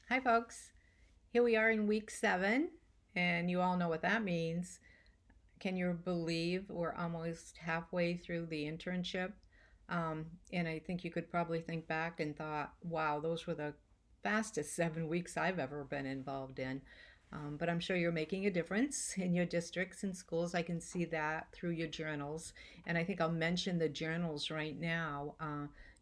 Hi, folks. Here we are in week 7, and you all know what that means. Can you believe we're almost halfway through the internship? And I think you could probably think back and thought, wow, those were the fastest 7 weeks I've ever been involved in. But I'm sure you're making a difference in your districts and schools. I can see that through your journals. And I think I'll mention the journals right now.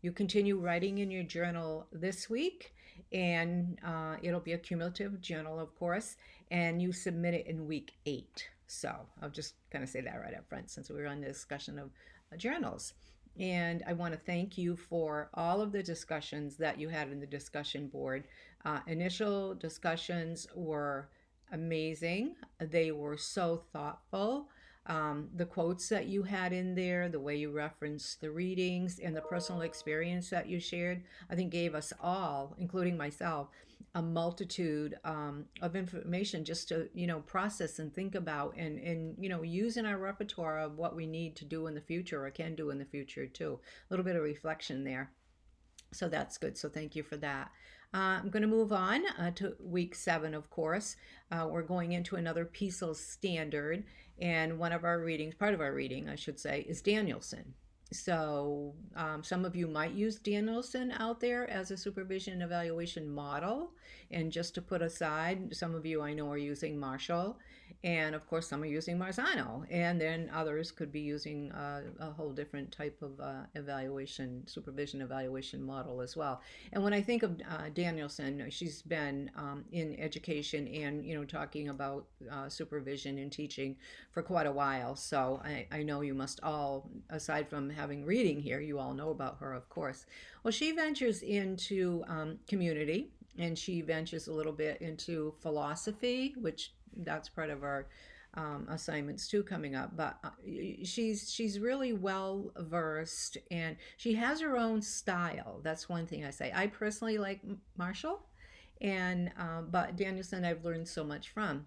You continue writing in your journal this week, and it'll be a cumulative journal, of course, and you submit it in week 8. So I'll just kind of say that right up front since we were on the discussion of journals. And I want to thank you for all of the discussions that you had in the discussion board. Initial discussions were amazing. They were so thoughtful. The quotes that you had in there, the way you referenced the readings, and the personal experience that you shared, I think gave us all, including myself, a multitude of information just to process and think about and use in our repertoire of what we need to do in the future or can do in the future too. A little bit of reflection there. So that's good. So thank you for that. I'm going to move on to week 7, of course. We're going into another PECL standard, and one of our readings, part of our reading, I should say, is Danielson. So some of you might use Danielson out there as a supervision and evaluation model. And just to put aside, some of you I know are using Marshall, and of course some are using Marzano, and then others could be using a whole different type of evaluation, supervision evaluation model as well. And when I think of Danielson, she's been in education and talking about supervision and teaching for quite a while. So I know you must all, aside from having reading here, you all know about her, of course. Well, she ventures into community, and she ventures a little bit into philosophy, which that's part of our assignments too coming up. But she's really well versed, and she has her own style. That's one thing I say. I personally like Marshall, and but Danielson I've learned so much from.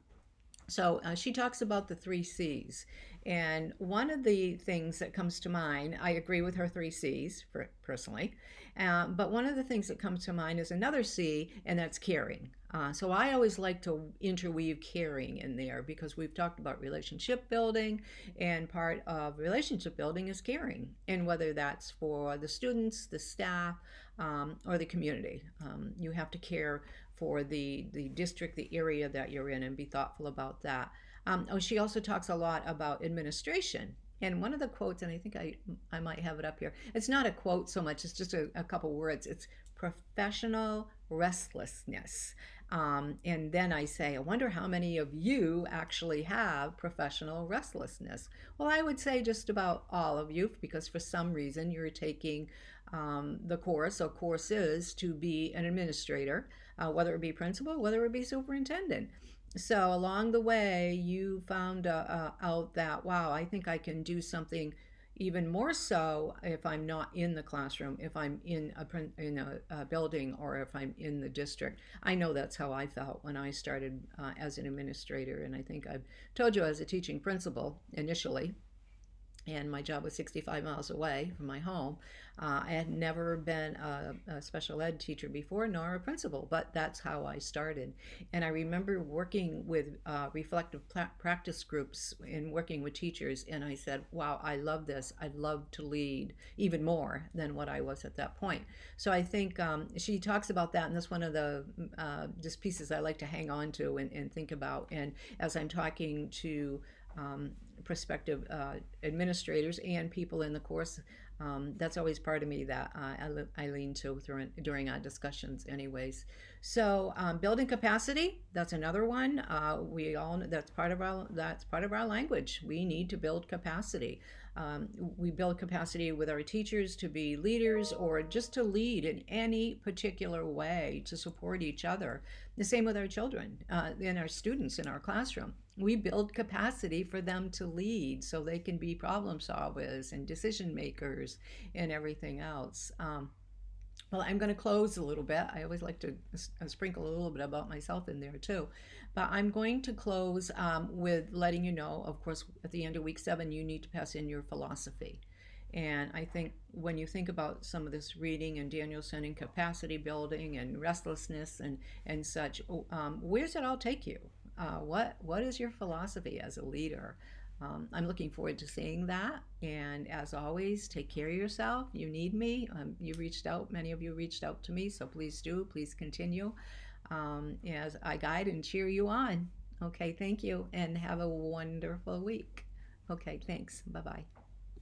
So she talks about the 3 C's. And one of the things that comes to mind, I agree with her 3 C's personally, but one of the things that comes to mind is another C, and that's caring. So I always like to interweave caring in there because we've talked about relationship building, and part of relationship building is caring. And whether that's for the students, the staff, or the community, you have to care for the district, the area that you're in, and be thoughtful about that. She also talks a lot about administration. And one of the quotes, and I think I might have it up here, it's not a quote so much, it's just a couple words. It's professional restlessness. And then I say, I wonder how many of you actually have professional restlessness. Well, I would say just about all of you, because for some reason you're taking the course or courses to be an administrator, whether it be principal, whether it be superintendent. So along the way, you found out that, wow, I think I can do something even more so if I'm not in the classroom, if I'm in a building, or if I'm in the district. I know that's how I felt when I started as an administrator, and I think I've told you as a teaching principal initially, and my job was 65 miles away from my home. I had never been a special ed teacher before, nor a principal, but that's how I started. And I remember working with reflective practice groups and working with teachers, and I said, wow, I love this. I'd love to lead even more than what I was at that point. So I think she talks about that, and that's one of the just pieces I like to hang on to and think about. And as I'm talking to prospective administrators and people in the course, that's always part of me that I lean to during our discussions anyways. So building capacity, that's another one. We all know that's part of our language. We need to build capacity. We build capacity with our teachers to be leaders, or just to lead in any particular way to support each other. The same with our children and our students in our classroom. We build capacity for them to lead so they can be problem solvers and decision makers and everything else. Well, I'm going to close a little bit. I always like to sprinkle a little bit about myself in there too. But I'm going to close with letting you know, of course, at the end of week 7, you need to pass in your philosophy. And I think when you think about some of this reading and Danielson and capacity building and restlessness and such, where's it all take you? What is your philosophy as a leader? I'm looking forward to seeing that. And as always, take care of yourself. You need me. You reached out, many of you reached out to me, so please do. Please continue as I guide and cheer you on. Okay, thank you, and have a wonderful week. Okay, thanks. Bye bye.